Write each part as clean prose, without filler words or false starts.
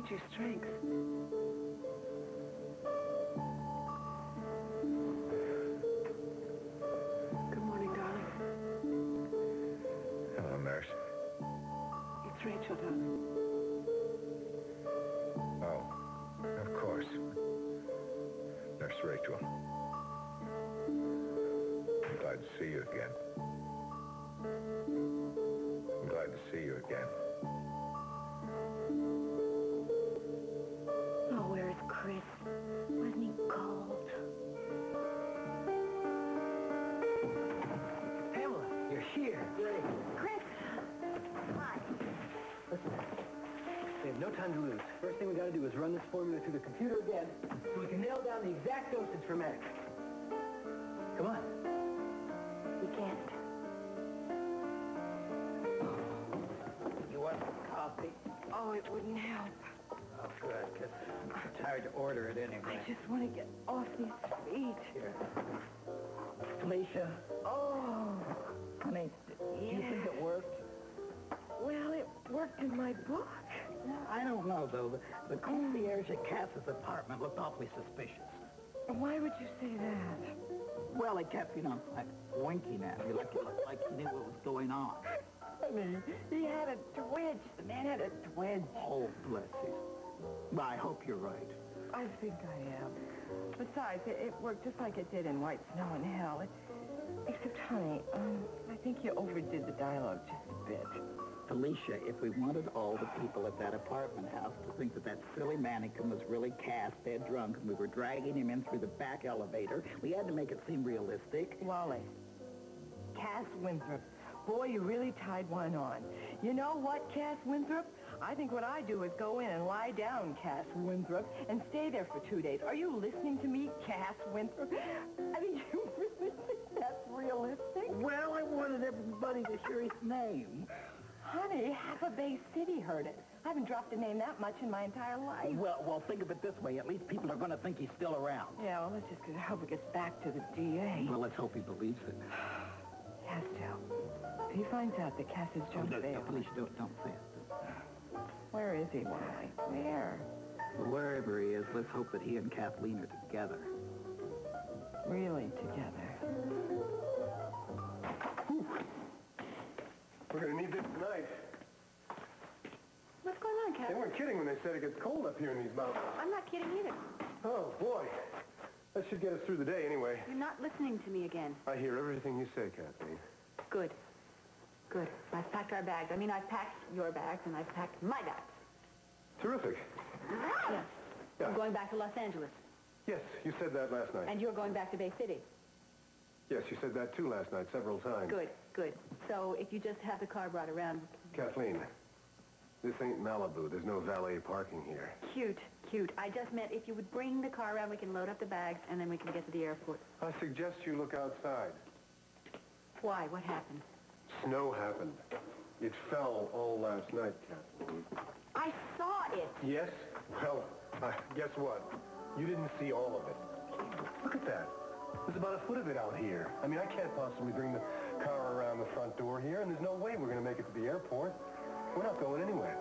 need your strength. Good morning, darling. Hello, nurse. It's Rachel, darling. Oh, of course. Nurse Rachel. I'm glad to see you again. I'm glad to see you again. Oh, where's Chris? Wasn't he cold? Pamela, you're here. Great. Chris! Hi. Listen, we have no time to lose. First thing we got to do is run this formula through the computer again so we can nail down the exact dosage for Max. Come on. We can't. You want some coffee? Oh, it wouldn't help. Oh, good, because I'm tired to order it anyway. I just want to get off these feet. Here. Felicia. Oh, Honey, do you think it worked? well, it worked in my book. I don't know, though. The concierge at Cass's apartment looked awfully suspicious. Why would you say that? Well, he kept, like, winking at me, like he knew what was going on. Honey, he had a twitch. The man had a twitch. Oh, bless him. Well, I hope you're right. I think I am. Besides, it worked just like it did in White Snow and Hell. Except, honey, I think you overdid the dialogue just a bit. Felicia, if we wanted all the people at that apartment house to think that silly mannequin was really Cass, dead drunk, and we were dragging him in through the back elevator, we had to make it seem realistic. Wally, Cass Winthrop. Boy, you really tied one on. You know what, Cass Winthrop? I think what I do is go in and lie down, Cass Winthrop, and stay there for 2 days. Are you listening to me, Cass Winthrop? I mean, you really think that's realistic? Well, I wanted everybody to hear his name. Honey, half of Bay City heard it. I haven't dropped a name that much in my entire life. Well, think of it this way. At least people are going to think he's still around. Yeah, well, let's just hope it gets back to the DA. Well, let's hope he believes it. Has to. If he finds out that Cass has jumped bail. Please don't say it. Where is he, Wally? Where? Well, wherever he is, let's hope that he and Kathleen are together. Really together. We're going to need this tonight. What's going on, They Captain? weren't kidding when they said it gets cold up here in these mountains. I'm not kidding either. Oh, boy. That should get us through the day anyway. You're not listening to me again. I hear everything you say, Kathleen. Good. Good. I've packed our bags. I mean, I've packed your bags, and I've packed my bags. Terrific. Yes. Yeah. I'm going back to Los Angeles. Yes, you said that last night. And you're going back to Bay City. Yes, you said that too last night several times. Good, good. So if you just have the car brought around... Kathleen, this ain't Malibu. There's no valet parking here. Cute, cute. I just meant if you would bring the car around, we can load up the bags, and then we can get to the airport. I suggest you look outside. Why? What happened? Snow happened. It fell all last night, Kathleen. I saw it. Yes? Well, guess what? You didn't see all of it. Look at that. There's about a foot of it out here. I mean, I can't possibly bring the car around the front door here, and there's no way we're going to make it to the airport. We're not going anywhere.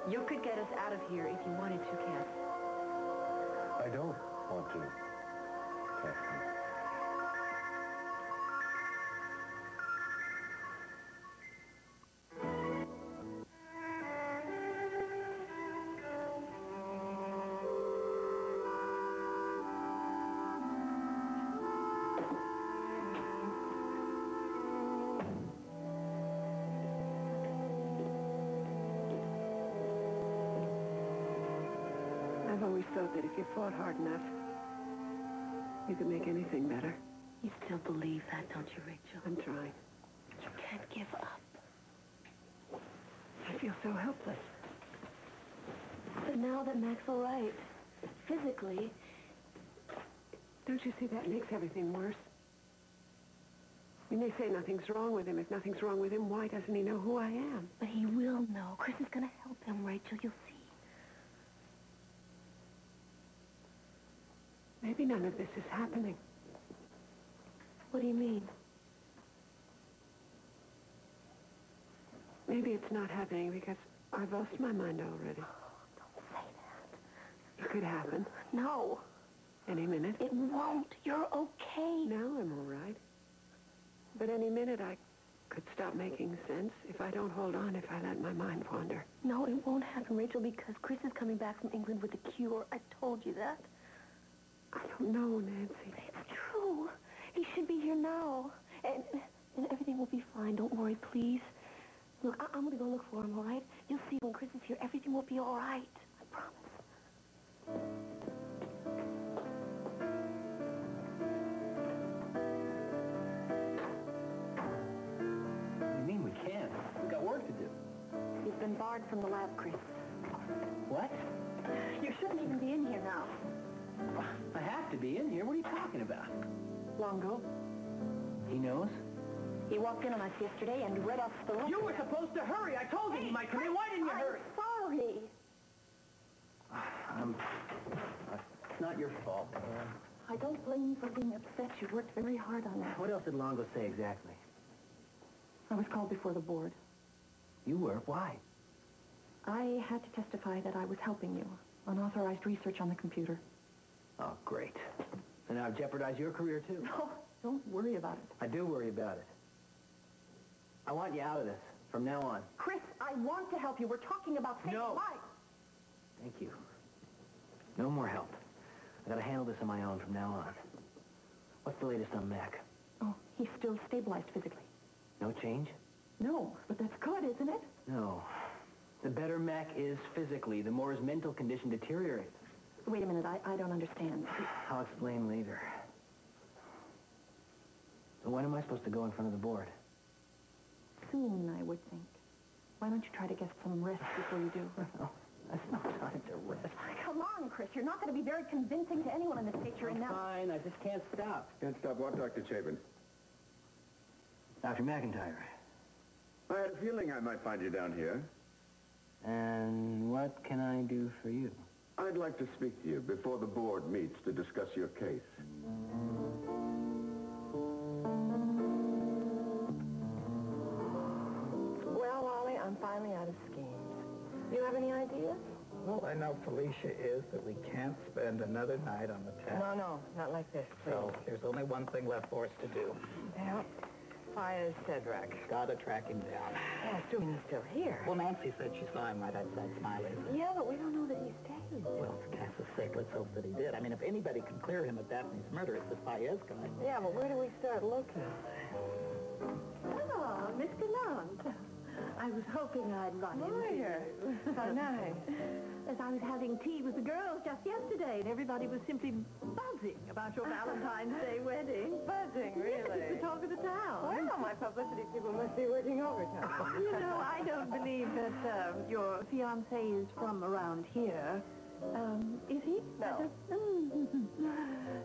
You could get us out of here if you wanted to, Cass. I don't want to, Kathleen. I've always thought that if you fought hard enough, you could make anything better. You still believe that, don't you, Rachel? I'm trying. You can't give up. I feel so helpless. But now that Mac's all right, physically... Don't you see that makes everything worse? I mean, they say nothing's wrong with him. If nothing's wrong with him, why doesn't he know who I am? But he will know. Chris is going to help him, Rachel. You'll see. Maybe none of this is happening. What do you mean? Maybe it's not happening because I've lost my mind already. Don't It could happen. No. Any minute. It won't. You're okay. Now I'm all right. But any minute I could stop making sense if I don't hold on, if I let my mind wander. No, it won't happen, Rachel, because Chris is coming back from England with a cure. I told you that. I don't know, Nancy. It's true. He should be here now. And everything will be fine. Don't worry, please. Look, I'm going to go look for him, all right? You'll see when Chris is here, everything will be all right. I promise. What do you mean we can't? We've got work to do. You've been barred from the lab, Chris. What? You shouldn't even be in here now. I have to be in here. What are you talking about? Longo. He knows? He walked in on us yesterday and read off the record. You were supposed to hurry. I told you he might come in. Why didn't you hurry? Sorry. It's not your fault. I don't blame you for being upset. You worked very hard on that. What else did Longo say exactly? I was called before the board. You were? Why? I had to testify that I was helping you. Unauthorized research on the computer. Oh, great. And I've jeopardized your career, too. No, don't worry about it. I do worry about it. I want you out of this from now on. Chris, I want to help you. We're talking about saving No. lives. Thank you. No more help. I gotta handle this on my own from now on. What's the latest on Mac? Oh, he's still stabilized physically. No change? No, but that's good, isn't it? No. The better Mac is physically, the more his mental condition deteriorates. Wait a minute, I don't understand. I'll explain later. So when am I supposed to go in front of the board? Soon, I would think. Why don't you try to get some rest before you do? No, that's not time to rest. Come on, Chris. You're not going to be very convincing to anyone in the state you're in now. Fine, I just can't stop. Can't stop what, Dr. Chapin? Dr. McIntyre. I had a feeling I might find you down here. And what can I do for you? I'd like to speak to you before the board meets to discuss your case. Well, Wally, I'm finally out of schemes. You have any ideas? All I know, Felicia, is that we can't spend another night on the town. No, not like this, please. So there's only one thing left for us to do. Yeah. Fire Cedric. Gotta track him down. Yeah, assuming he's still here. Well, Nancy said she saw him right outside Smiley's. Yeah, but we don't know that he stayed. Well, for Cass's sake, let's hope that he did. I mean, if anybody can clear him of Daphne's murder, it's this Paez guy. Yeah, but where do we start looking? Oh, Mr. Lunt. I was hoping I'd run into Here. How nice. As I was having tea with the girls just yesterday, and everybody was simply buzzing about your Valentine's Day wedding. Buzzing, Yes, really. it's the talk of the town. Well, my publicity people must be working overtime. You know, I don't believe that your fiancé is from around here. Is he? No.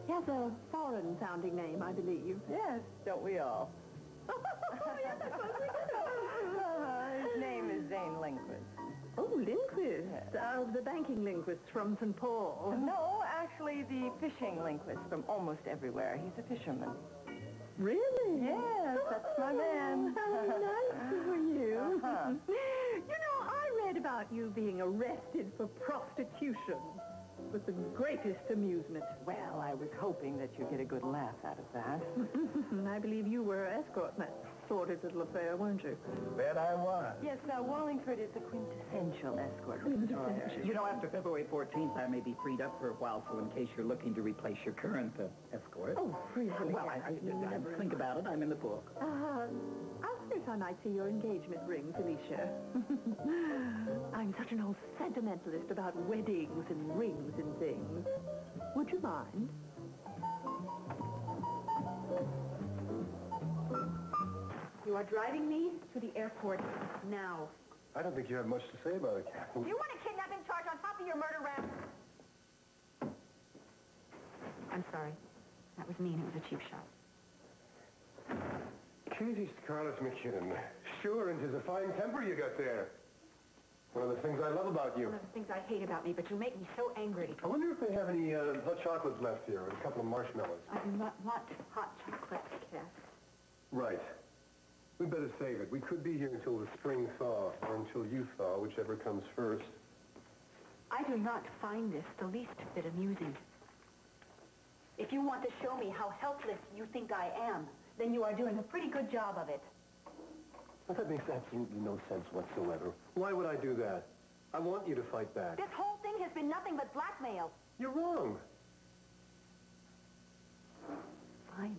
He has a foreign-sounding name, I believe. Yes, don't we all? Yes, I suppose we do. His name is Zane Lindquist. Oh, Lindquist. The banking linguist from St. Paul. No, actually, the fishing linguist from almost everywhere. He's a fisherman. Really? Yes, that's my man. How nice for you. Uh-huh. You know, I read about you being arrested for prostitution with the greatest amusement. Well, I was hoping that you'd get a good laugh out of that. I believe you were escort in that sordid little affair, weren't you? Bet I was. Yes, Wallingford is the quintessential escort. Quintessential. You know, after February 14th, I may be freed up for a while, so in case you're looking to replace your current escort. Oh, really? Well, I think about it. I'm in the book. I wonder if I might see your engagement ring, Felicia. I'm such an old sentimentalist about weddings and rings and things. Would you mind? You are driving me to the airport now. I don't think you have much to say about it, Captain. You want a kidnapping charge on top of your murder rap? I'm sorry. That was mean. It was a cheap shot. Katie Scarlett McKinnon. Sure, and 'tis a fine temper you got there. One of the things I love about you. One of the things I hate about me, but you make me so angry. I wonder if they have any hot chocolates left here, and a couple of marshmallows. I do not want hot chocolate, Cass. Right. We'd better save it. We could be here until the spring thaw, or until you thaw, whichever comes first. I do not find this the least bit amusing. If you want to show me how helpless you think I am, then you are doing a pretty good job of it. Well, that makes absolutely no sense whatsoever. Why would I do that? I want you to fight back. This whole thing has been nothing but blackmail. You're wrong. Fine.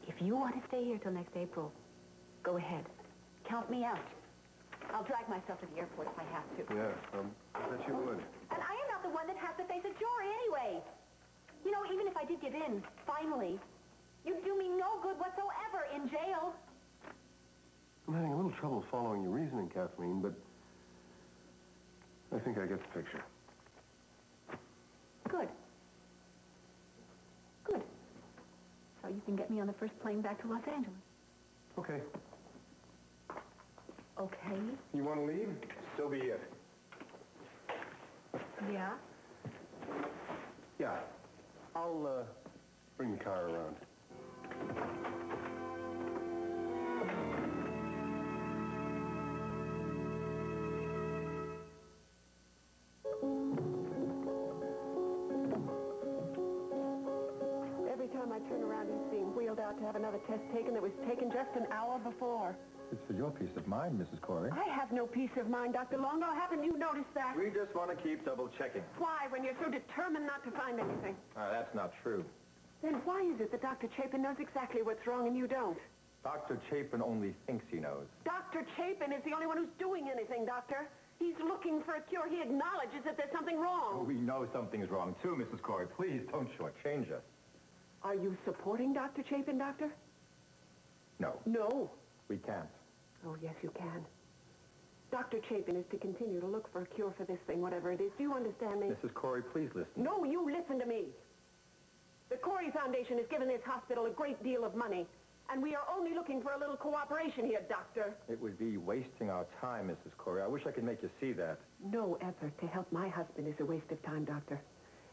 If you want to stay here till next April, go ahead. Count me out. I'll drag myself to the airport if I have to. Yeah, I bet you would. And I am not the one that has to face a jury anyway. You know, even if I did give in, finally, you'd do me no good whatsoever in jail. I'm having a little trouble following your reasoning, Kathleen, but I think I get the picture. Good. Good. So you can get me on the first plane back to Los Angeles. Okay. Okay. You want to leave? So be it. Yeah? Yeah. I'll, bring the car around. Every time I turn around, he's being wheeled out to have another test taken that was taken just an hour before. It's for your peace of mind, Mrs. Corey. I have no peace of mind, Dr. Longo. Haven't you noticed that? We just want to keep double-checking. Why, when you're so determined not to find anything? That's not true. Then why is it that Dr. Chapin knows exactly what's wrong and you don't? Dr. Chapin only thinks he knows. Dr. Chapin is the only one who's doing anything, Doctor. He's looking for a cure. He acknowledges that there's something wrong. Oh, we know something's wrong, too, Mrs. Corey. Please don't shortchange us. Are you supporting Dr. Chapin, Doctor? No, No. we can't. Oh, yes, you can. Dr. Chapin is to continue to look for a cure for this thing, whatever it is. Do you understand me? Mrs. Corey, please listen. No, you listen to me. The Corey Foundation has given this hospital a great deal of money, and we are only looking for a little cooperation here, Doctor. It would be wasting our time, Mrs. Corey. I wish I could make you see that. No effort to help my husband is a waste of time, Doctor.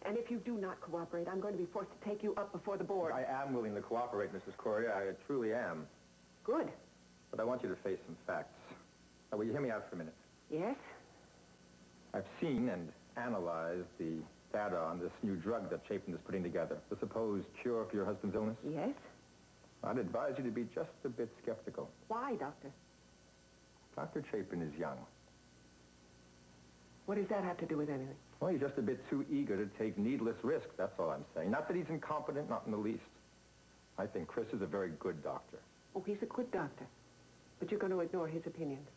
And if you do not cooperate, I'm going to be forced to take you up before the board. I am willing to cooperate, Mrs. Corey. I truly am. Good. But I want you to face some facts. Now, will you hear me out for a minute? Yes? I've seen and analyzed the data on this new drug that Chapin is putting together, the supposed cure for your husband's illness. Yes? I'd advise you to be just a bit skeptical. Why, Doctor? Dr. Chapin is young. What does that have to do with anything? Well, he's just a bit too eager to take needless risks, that's all I'm saying. Not that he's incompetent, not in the least. I think Chris is a very good doctor. Oh, he's a good doctor. But you're going to ignore his opinions.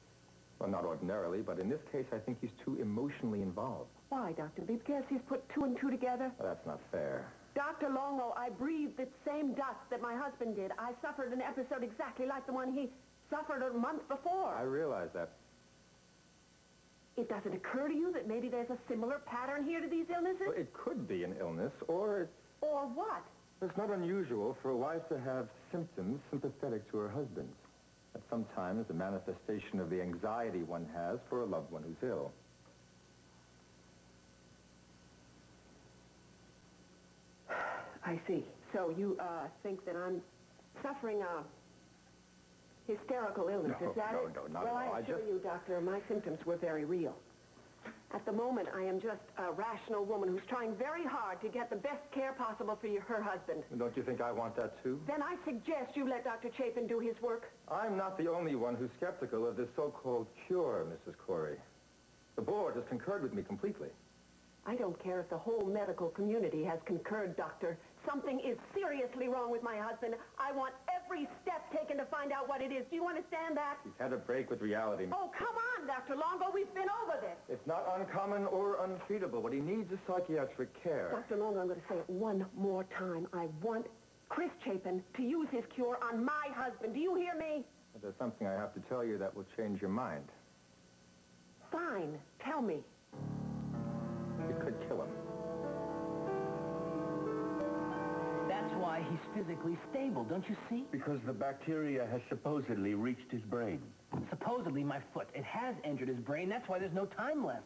Well, not ordinarily, but in this case, I think he's too emotionally involved. Why, Doctor? Because he's put two and two together? Well, that's not fair. Dr. Longo, I breathed the same dust that my husband did. I suffered an episode exactly like the one he suffered a month before. I realize that. It doesn't occur to you that maybe there's a similar pattern here to these illnesses? Well, it could be an illness, or Or what? it's not unusual for a wife to have symptoms sympathetic to her husband's. That's sometimes a manifestation of the anxiety one has for a loved one who's ill. I see. So you think that I'm suffering a hysterical illness, No, is that it? no, not well, at all. I assure you, Doctor, my symptoms were very real. At the moment, I am just a rational woman who's trying very hard to get the best care possible for her husband. Don't you think I want that, too? Then I suggest you let Dr. Chapin do his work. I'm not the only one who's skeptical of this so-called cure, Mrs. Corey. The board has concurred with me completely. I don't care if the whole medical community has concurred, Doctor. Something is seriously wrong with my husband. I want every step taken to find out what it is. Do you understand that? He's had a break with reality. Oh, come on, Dr. Longo. We've been over this. It's not uncommon or untreatable. What he needs is psychiatric care. Dr. Longo, I'm going to say it one more time. I want Chris Chapin to use his cure on my husband. Do you hear me? But there's something I have to tell you that will change your mind. Fine. Tell me. It could kill him. That's why he's physically stable, don't you see? Because the bacteria has supposedly reached his brain. Supposedly my foot. It has entered his brain. That's why there's no time left.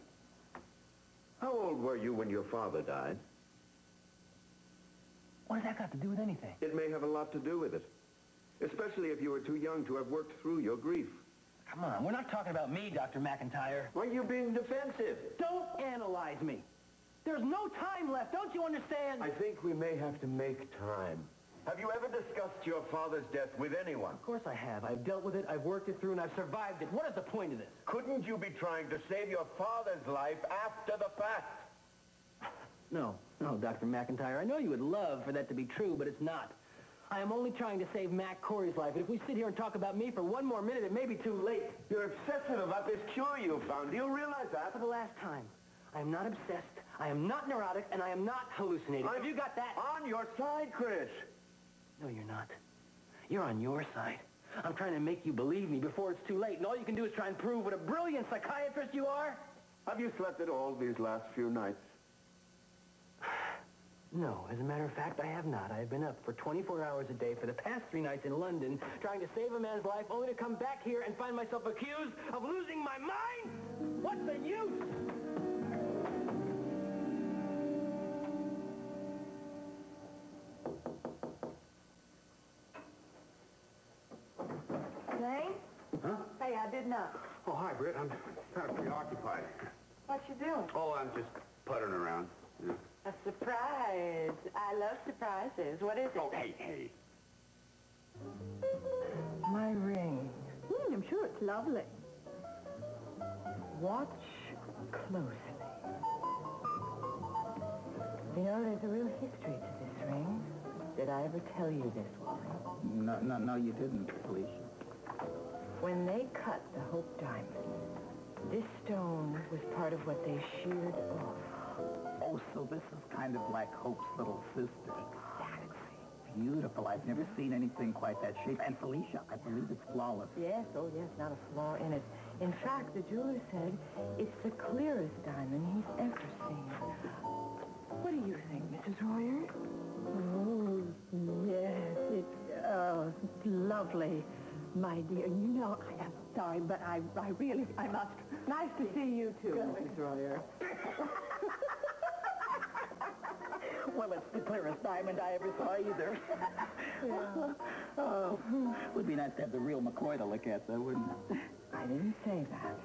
How old were you when your father died? What has that got to do with anything? It may have a lot to do with it. Especially if you were too young to have worked through your grief. Come on, we're not talking about me, Dr. McIntyre. Why are you being defensive? Don't analyze me. There's no time left, don't you understand? I think we may have to make time. Have you ever discussed your father's death with anyone? Of course I have. I've dealt with it, I've worked it through, and I've survived it. What is the point of this? Couldn't you be trying to save your father's life after the fact? No, Dr. McIntyre. I know you would love for that to be true, but it's not. I am only trying to save Mac Corey's life, and if we sit here and talk about me for one more minute, it may be too late. You're obsessive about this cure you found. Do you realize that? For the last time, I am not obsessed, I am not neurotic, and I am not hallucinating. Have you got that? On your side, Chris. No, you're not. You're on your side. I'm trying to make you believe me before it's too late, and all you can do is try and prove what a brilliant psychiatrist you are. Have you slept at all these last few nights? No, as a matter of fact, I have not. I have been up for 24 hours a day for the past 3 nights in London trying to save a man's life, only to come back here and find myself accused of losing my mind? What's the use? Zane? Huh? Hey, I did not. Oh, hi, Britt. I'm kind of preoccupied. What you doing? Oh, I'm just puttering around. Yeah. A surprise. I love surprises. What is it? Oh, hey. My ring. I'm sure it's lovely. Watch closely. You know, there's a real history to this ring. Did I ever tell you this, Wally? No, you didn't, Felicia. When they cut the Hope Diamond, this stone was part of what they sheared off. Oh, so this is kind of like Hope's little sister. Exactly. Beautiful. I've never seen anything quite that shape. And Felicia, I believe it's flawless. Yes, not a flaw in it. In fact, the jeweler said it's the clearest diamond he's ever seen. What do you think, Mrs. Royer? Oh, yes, it's lovely, my dear. You know, I am sorry, but I must... Nice to see you, too, Mrs. Royer. Well, it's the clearest diamond I ever saw either. Yeah. Oh, would be nice to have the real McCoy to look at, though, wouldn't it? I didn't say that.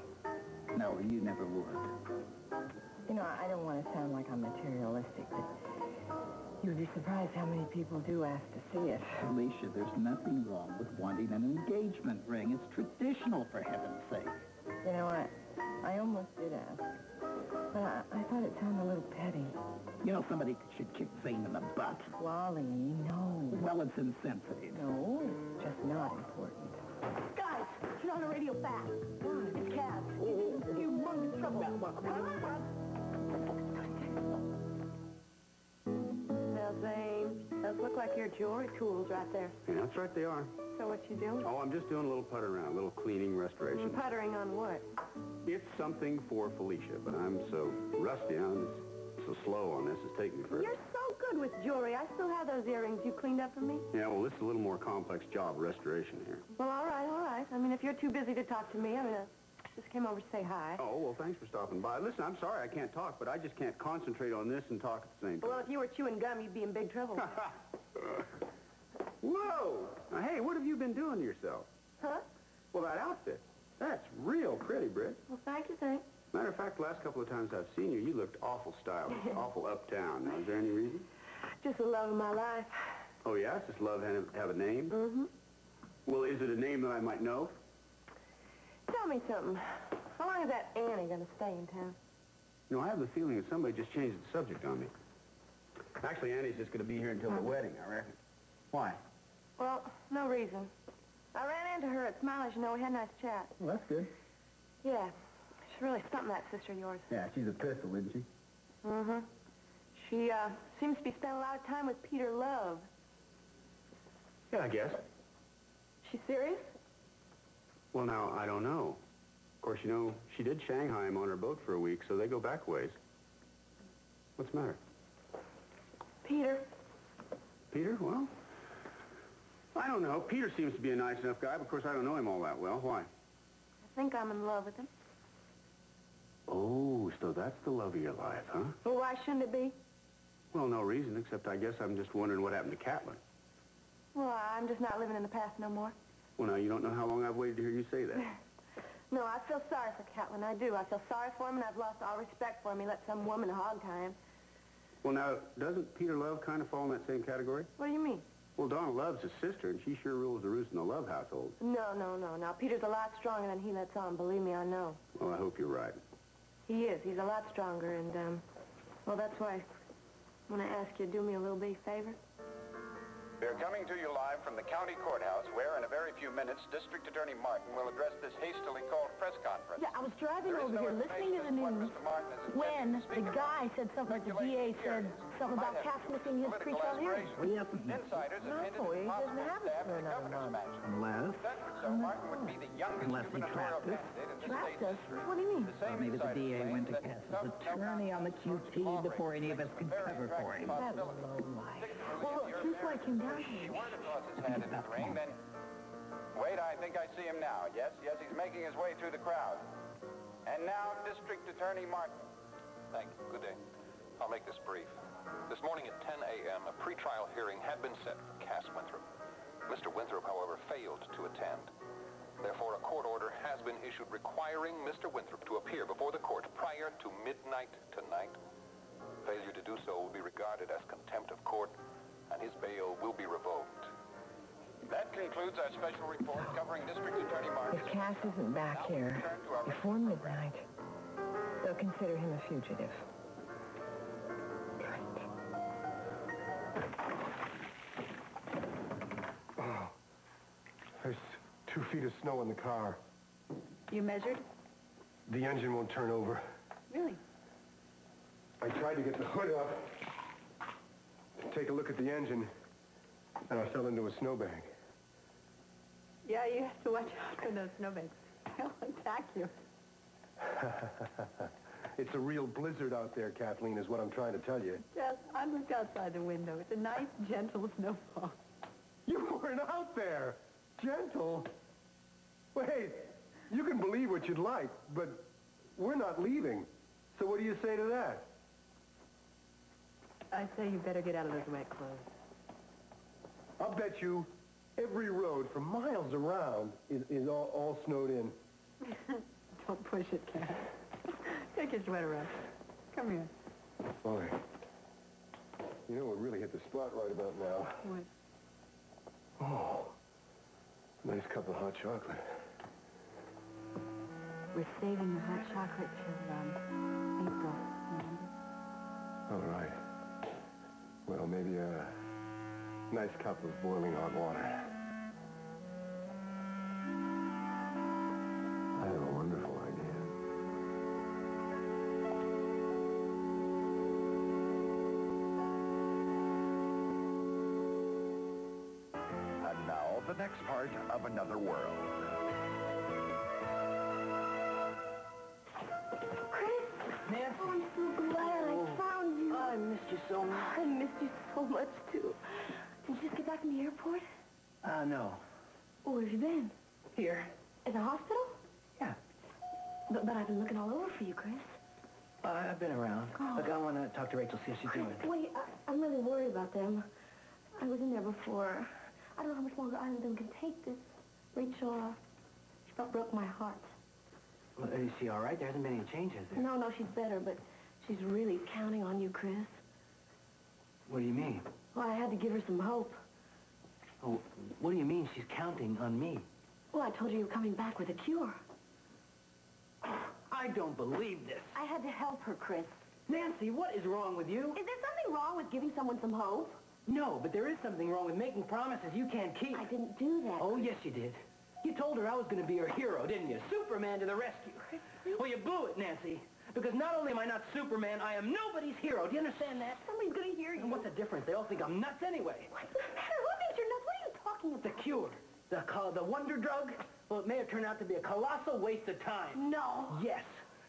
No, you never would. You know, I don't want to sound like I'm materialistic, but you'd be surprised how many people do ask to see it. Alicia, there's nothing wrong with wanting an engagement ring. It's traditional, for heaven's sake. You know, I almost did ask, but I thought it sounded a little petty. You know, somebody should kick Zane in the butt. Wally, no. Well, it's insensitive. No, it's just not important. Guys, turn on the radio fast. It's Cass. He's in humongous trouble. Now, Zane, those look like your jewelry tools right there. Yeah, that's right, they are. So what you doing? Oh, I'm just doing a little putter around, a little cleaning, restoration. Puttering on what? It's something for Felicia, but I'm so rusty on this, so slow on this, it's taking me forever. You're so good with jewelry. I still have those earrings you cleaned up for me. Yeah, well, this is a little more complex job, restoration here. Well, all right. I mean, if you're too busy to talk to me, I just came over to say hi. Oh, well, thanks for stopping by. Listen, I'm sorry I can't talk, but I just can't concentrate on this and talk at the same time. Well, if you were chewing gum, you'd be in big trouble. Whoa! Now, hey, what have you been doing to yourself? Huh? Well, that outfit, that's real pretty, Britt. Well, thank you, thanks. Matter of fact, the last couple of times I've seen you, you looked awful stylish, awful uptown. Now, is there any reason? Just the love of my life. Oh, yeah? It's just love have a name? Mm-hmm. Well, is it a name that I might know? Tell me something. How long is that Annie going to stay in town? You know, I have the feeling that somebody just changed the subject on me. Actually, Annie's just going to be here until the wedding, I reckon. Why? Well, no reason. I ran into her at Smiley's, you know, we had a nice chat. Well, that's good. Yeah. She's really stumping that sister of yours. Yeah, she's a pistol, isn't she? Mm-hmm. She, seems to be spending a lot of time with Peter Love. Yeah, I guess. She serious? Well, now, I don't know. Of course, you know, she did Shanghai him on her boat for a week, so they go back ways. What's the matter? Peter. Peter? Well, I don't know. Peter seems to be a nice enough guy, but of course I don't know him all that well. Why? I think I'm in love with him. Oh, so that's the love of your life, huh? Well, why shouldn't it be? Well, no reason, except I guess I'm just wondering what happened to Catlin. Well, I'm just not living in the past no more. Well, now, you don't know how long I've waited to hear you say that. No, I feel sorry for Catlin. I do. I feel sorry for him, and I've lost all respect for him. He let some woman hog tie him. Well, now, doesn't Peter Love kind of fall in that same category? What do you mean? Well, Donna Love's his sister, and she sure rules the roost in the Love household. No. Now, Peter's a lot stronger than he lets on. Believe me, I know. Well, I hope you're right. He is. He's a lot stronger, and, well, that's why I want to ask you to do me a little big favor. They're coming to you live from the county courthouse, where in a very few minutes, District Attorney Martin will address this hastily called press conference. Yeah, I was driving over here listening to the news when the guy said something, the DA said something about Cass missing his pretrial hearing. Insiders have hinted No, he at doesn't possible have it staff for in the another governor's month. mansion. Unless So Martin would be the youngest he gubernatorial trapped us. candidate in the Trapped state us? history. What do you mean? The same maybe the insiders DA claim went to that Cass's no attorney on the QT before any of us could cover for him. Hello, Mike. Well, look, here's why I came down If he here. were to toss his hand into the ring, then... Wait, I think I see him now. Yes, he's making his way through the crowd. And now, District Attorney Martin. Thank you. Good day. I'll make this brief. This morning at 10 a.m., a pretrial hearing had been set for Cass Winthrop. Mr. Winthrop, however, failed to attend. Therefore, a court order has been issued requiring Mr. Winthrop to appear before the court prior to midnight tonight. Failure to do so will be regarded as contempt of court, and his bail will be revoked. That concludes our special report covering District Attorney Martin. If Cass isn't back here before midnight, they'll consider him a fugitive. Oh, there's 2 feet of snow in the car. You measured? The engine won't turn over. Really? I tried to get the hood up to take a look at the engine, and I fell into a snowbank. Yeah, you have to watch out for those snowbanks. They'll attack you. It's a real blizzard out there, Kathleen, is what I'm trying to tell you. Yes, I looked outside the window. It's a nice, gentle snowfall. You weren't out there. Gentle. Wait, you can believe what you'd like, but we're not leaving. So what do you say to that? I say you better get out of those wet clothes. I'll bet you every road for miles around is all snowed in. Don't push it, Cass. Take your sweater off. Come here. Boy, you know what really hit the spot right about now? What? Oh, nice cup of hot chocolate. We're saving the hot chocolate till, April. All right. Well, maybe a nice cup of boiling hot water. I have a wonderful idea. And now, the next part of Another World. Nancy. Oh, I'm so glad I found you. I missed you so much. I missed you so much, too. Did you just get back from the airport? No. Oh, where have you been? Here. At the hospital? Yeah. But I've been looking all over for you, Chris. I've been around. Oh. Look, I want to talk to Rachel, see how she's doing. Wait, I'm really worried about them. I was in there before. I don't know how much longer either of them can take this. Rachel, she about broke my heart. Well, is she all right? There hasn't been any change, has there? No, she's better, but she's really counting on you, Chris. What do you mean? Well, I had to give her some hope. Oh, what do you mean she's counting on me? Well, I told you you were coming back with a cure. I don't believe this. I had to help her, Chris. Nancy, what is wrong with you? Is there something wrong with giving someone some hope? No, but there is something wrong with making promises you can't keep. I didn't do that. Oh, yes, you did. You told her I was going to be her hero, didn't you? Superman to the rescue. Well, you blew it, Nancy. Because not only am I not Superman, I am nobody's hero. Do you understand that? Somebody's going to hear you. And what's the difference? They all think I'm nuts anyway. What's the matter? Who thinks you're nuts? What are you talking about? The cure. The wonder drug? Well, it may have turned out to be a colossal waste of time. No. Yes.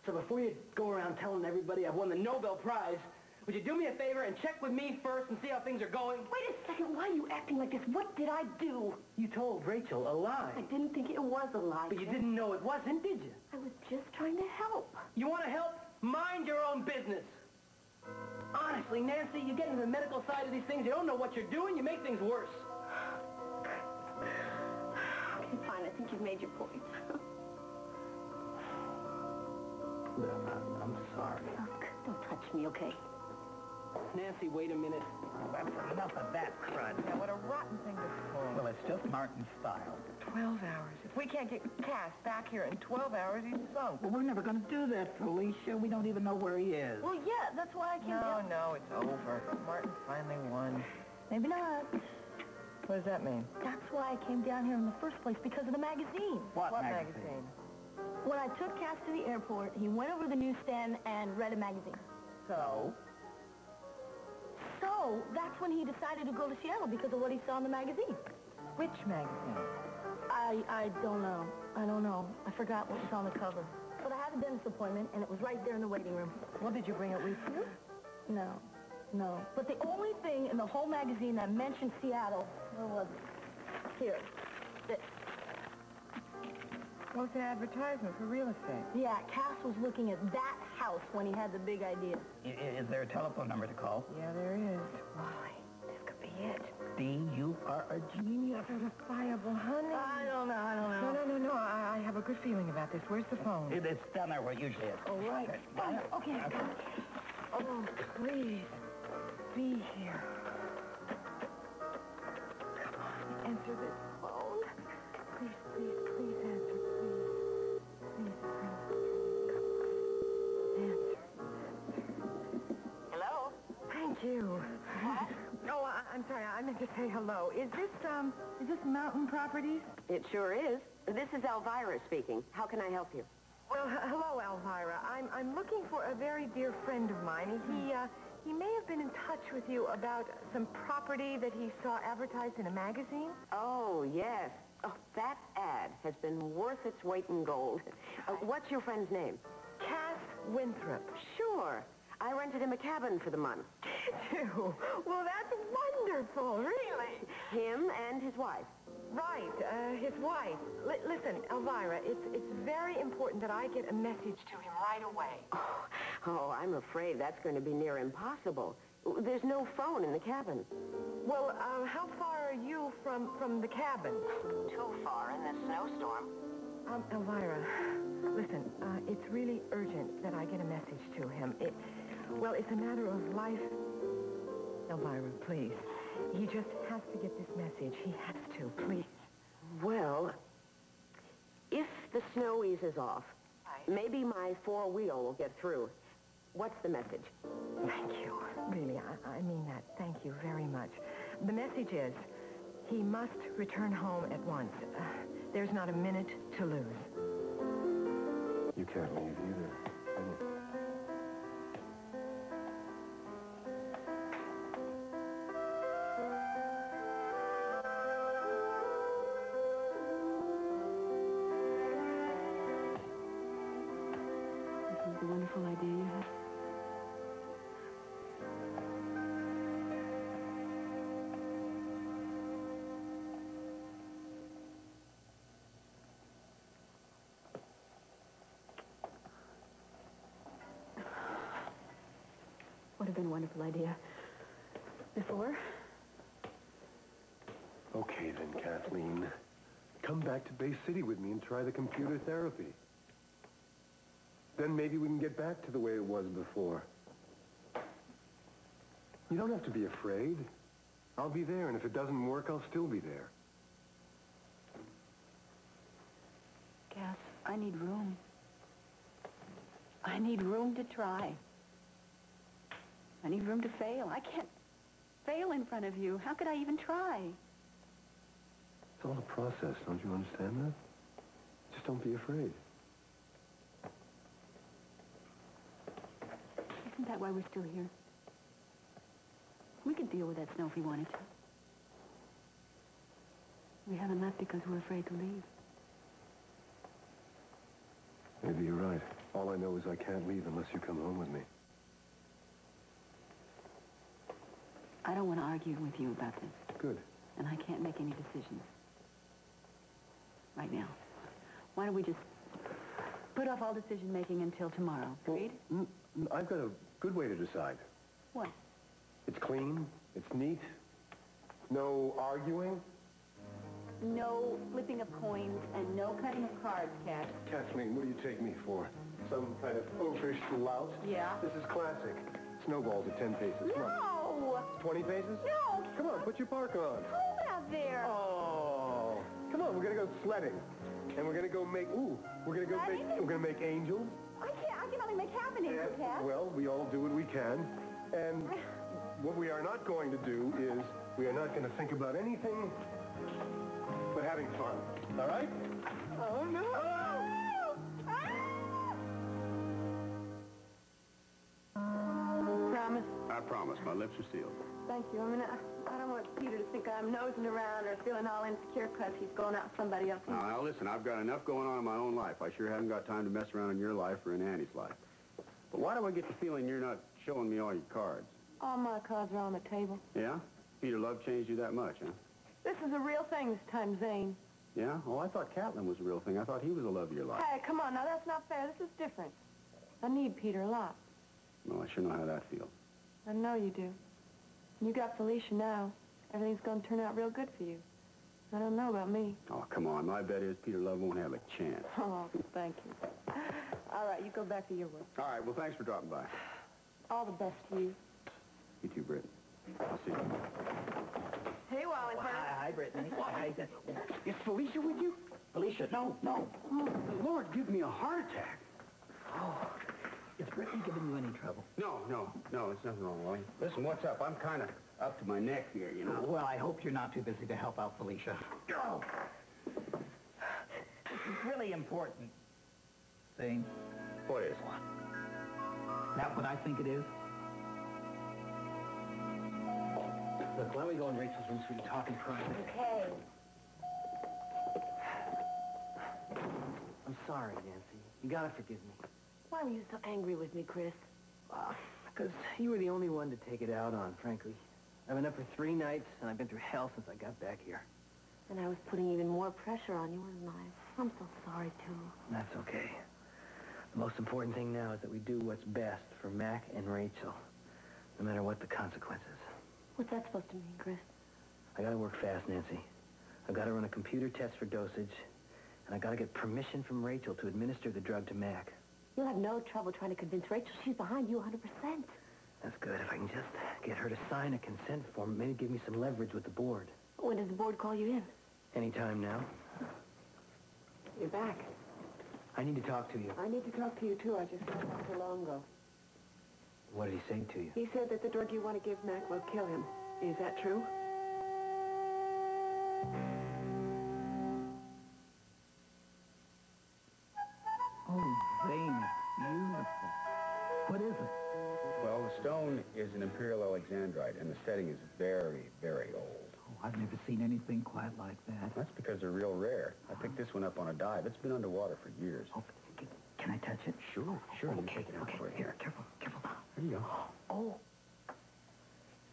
So before you go around telling everybody I've won the Nobel Prize, would you do me a favor and check with me first and see how things are going? Wait a second. Why are you acting like this? What did I do? You told Rachel a lie. I didn't think it was a lie. But you didn't know it wasn't, did you? I was just trying to help. You want to help? Mind your own business. Honestly, Nancy, you get into the medical side of these things, you don't know what you're doing, you make things worse. Okay, fine. I think you've made your point. I'm sorry. Look, don't touch me, okay? Nancy, wait a minute. That's enough of that crud. Yeah, what a rotten thing to pull. Well, it's just Martin's style. 12 hours. If we can't get Cass back here in 12 hours, he's sunk. Well, we're never going to do that, Felicia. We don't even know where he is. Well, yeah, that's why I came down. No, it's over. Martin finally won. Maybe not. What does that mean? That's why I came down here in the first place, because of the magazine. What magazine? When I took Cass to the airport, he went over to the newsstand and read a magazine. So? So, that's when he decided to go to Seattle because of what he saw in the magazine. Which magazine? I don't know. I don't know. I forgot what was on the cover. But I had a dentist appointment, and it was right there in the waiting room. Well, did you bring it with you? No. But the only thing in the whole magazine that mentioned Seattle, where was it? Here. This. Well, it's an advertisement for real estate. Yeah, Cass was looking at that house when he had the big idea. Is there a telephone number to call? Yeah, there is. Why? This could be it. Dee, you are a genius. Certifiable, honey. I don't know. No. I have a good feeling about this. Where's the phone? It's down there where it usually is. Oh, right. Oh, okay. Oh, please. Be here. Come on, answer this phone. Please answer, please. Please, answer. Hello? Thank you. Oh, I'm sorry. I meant to say hello. Is this Mountain Properties? It sure is. This is Elvira speaking. How can I help you? Well, hello, Elvira. I'm looking for a very dear friend of mine. He may have been in touch with you about some property that he saw advertised in a magazine. Oh, yes. Oh, that ad has been worth its weight in gold. What's your friend's name? Cass Winthrop. Sure. I rented him a cabin for the month. Did you? Well, that's wonderful, really. Him and his wife. Right, his wife. Listen, Elvira, it's very important that I get a message to him right away. Oh, I'm afraid that's going to be near impossible. There's no phone in the cabin. Well, how far are you from the cabin? Too far in this snowstorm. Elvira, listen, it's really urgent that I get a message to him. It's a matter of life. Elvira, please. He just has to get this message. He has to, please. Well, if the snow eases off, maybe my four-wheel will get through. What's the message? Thank you. Really, I mean that. Thank you very much. The message is, he must return home at once. There's not a minute to lose. You can't leave either. This is the wonderful idea you had. Would have been a wonderful idea. Before? Okay then, Kathleen. Come back to Bay City with me and try the computer therapy. Then maybe we can get back to the way it was before. You don't have to be afraid. I'll be there, and if it doesn't work, I'll still be there. Cass, I need room. I need room to try. I need room to fail. I can't fail in front of you. How could I even try? It's all a process, don't you understand that? Just don't be afraid. Isn't that why we're still here? We could deal with that snow if we wanted to. We haven't left because we're afraid to leave. Maybe you're right. All I know is I can't leave unless you come home with me. I don't want to argue with you about this. Good. And I can't make any decisions. Right now. Why don't we just put off all decision-making until tomorrow? Agreed? Well, I've got a good way to decide. What? It's clean. It's neat. No arguing. no flipping of coins and no cutting of cards, Cass. Kathleen, what do you take me for? Some kind of oafish lout? Yeah? This is classic. Snowballs at 10 paces. Come on. No! 20 paces? No! Come on, put your parka on. Cold out there. Oh. Come on, we're gonna go sledding. And we're gonna go make, we're gonna make angels. I can only make half an angel, Cass. Well, we all do what we can. And what we are not going to do is we are not going to think about anything but having fun. All right? Oh, no. Promise? I promise. My lips are sealed. Thank you. I mean, I don't want Peter to think I'm nosing around or feeling all insecure because he's going out with somebody else. Now, listen, I've got enough going on in my own life. I sure haven't got time to mess around in your life or in Annie's life. But why do I get the feeling you're not showing me all your cards? All my cards are on the table. Yeah? Peter Love changed you that much, huh? This is a real thing this time, Zane. Yeah? Oh, I thought Catlin was a real thing. I thought he was the love of your life. Hey, come on, now that's not fair. This is different. I need Peter a lot. Well, I sure know how that feels. I know you do. You got Felicia now. Everything's going to turn out real good for you. I don't know about me. Oh, come on. My bet is Peter Love won't have a chance. Oh, thank you. All right, you go back to your work. All right, well, thanks for dropping by. All the best to you. You too, Britt. I'll see you. Hey, Wallingford. Hi, Brittany. Hi. Is Felicia with you? Felicia, no. Oh, Lord, give me a heart attack. Oh, is Brittany giving you any trouble? No, there's nothing wrong, Wally. Listen, what's up? I'm kind of up to my neck here, you know. Well, I hope you're not too busy to help out Felicia. Go! This is really important. Zane, What is? that what I think it is? Look, why don't we go in Rachel's room so we can talk in private? Okay. I'm sorry, Nancy. You gotta forgive me. Why were you so angry with me, Chris? Because you were the only one to take it out on, frankly. I've been up for 3 nights, and I've been through hell since I got back here. And I was putting even more pressure on you, wasn't I? I'm so sorry, too. That's okay. The most important thing now is that we do what's best for Mac and Rachel, no matter what the consequences. What's that supposed to mean, Chris? I gotta work fast, Nancy. I've gotta run a computer test for dosage, and I gotta get permission from Rachel to administer the drug to Mac. You'll have no trouble trying to convince Rachel. She's behind you 100%. That's good. If I can just get her to sign a consent form, maybe give me some leverage with the board. When does the board call you in? Anytime now. You're back. I need to talk to you. I need to talk to you, too. I just saw Dr. Longo. What did he say to you? He said that the drug you want to give Mac will kill him. Is that true? Oh, Zane, it's beautiful. What is it? Well, the stone is an Imperial Alexandrite, and the setting is very, very old. Oh, I've never seen anything quite like that. That's because they're real rare. I picked this one up on a dive. It's been underwater for years. Oh, can I touch it? Sure. Let me Okay, take it out okay. for you. Here, careful. There you go. Oh,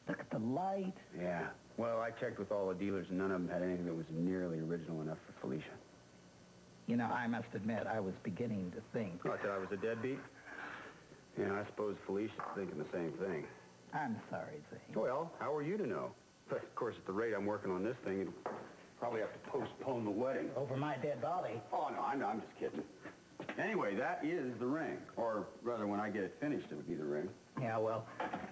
look at the light. Yeah. Well, I checked with all the dealers, and none of them had anything that was nearly original enough for Felicia. You know, I must admit, I was beginning to think. Oh, I thought I was a deadbeat? Yeah, I suppose Felicia's thinking the same thing. I'm sorry, Zane. Well, how are you to know? But, of course, at the rate I'm working on this thing, it'll probably have to postpone the wedding. Over my dead body. Oh, no, I'm just kidding. Anyway, that is the ring. Or, rather, when I get it finished, it would be the ring. Yeah, well,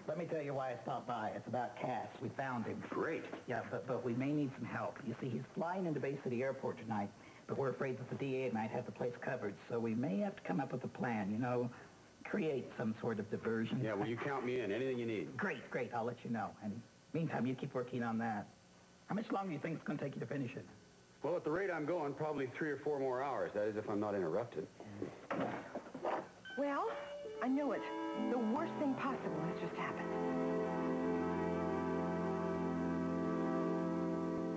let me tell you why I stopped by. It's about Cass. We found him. Great. Yeah, but we may need some help. You see, he's flying into Bay City Airport tonight, but we're afraid that the DA might have the place covered, so we may have to come up with a plan, you know, create some sort of diversion. Yeah, well, you count me in. Anything you need. Great. I'll let you know. And meantime, you keep working on that. How much longer do you think it's going to take you to finish it? Well, at the rate I'm going, probably 3 or 4 more hours. That is, if I'm not interrupted. Well, I knew it. The worst thing possible has just happened.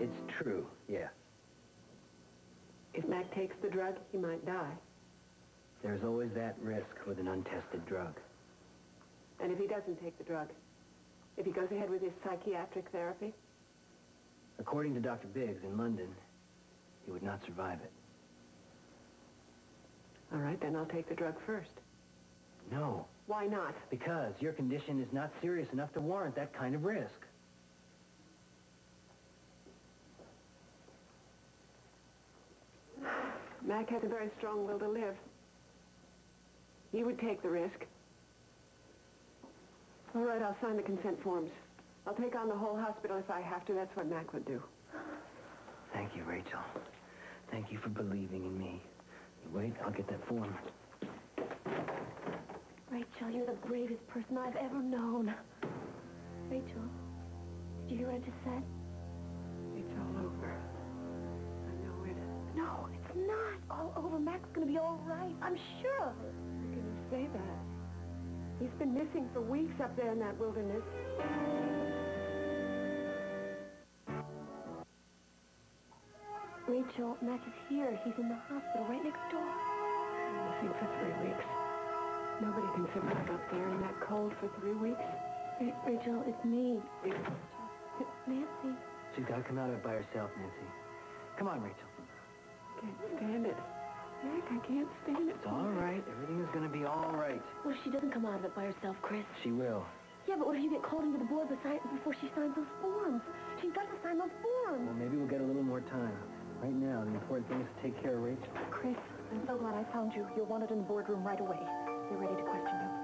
It's true, yeah. If Mac takes the drug, he might die. There's always that risk with an untested drug. And if he doesn't take the drug? If he goes ahead with his psychiatric therapy? According to Dr. Biggs in London, he would not survive it. All right, then I'll take the drug first. No, Why not? because your condition is not serious enough to warrant that kind of risk. Mac has a very strong will to live. He would take the risk. All right, I'll sign the consent forms. I'll take on the whole hospital if I have to. That's what Mac would do. Thank you, Rachel. Thank you for believing in me. You wait, I'll get that form. Rachel, you're the bravest person I've ever known. Rachel, did you hear what I just said? It's all over. I know it. No, it's not all over. Mac's gonna be all right. I'm sure of it. How can you say that? He's been missing for weeks up there in that wilderness. Rachel, Mac is here. He's in the hospital right next door. Missing for 3 weeks. Nobody can survive up there in that cold for 3 weeks. Rachel, it's me. It's Nancy. She's got to come out of it by herself, Nancy. Come on, Rachel. Can't stand it. Mac, I can't stand it. It's all right. Everything is going to be all right. What if she doesn't come out of it by herself, Chris? She will. Yeah, but what if you get called into the board before she signs those forms? She's got to sign those forms. Well, maybe we'll get a little more time. Right now, the important thing is to take care of Rachel. Chris, I'm so glad I found you. You're wanted in the boardroom right away. They're ready to question you.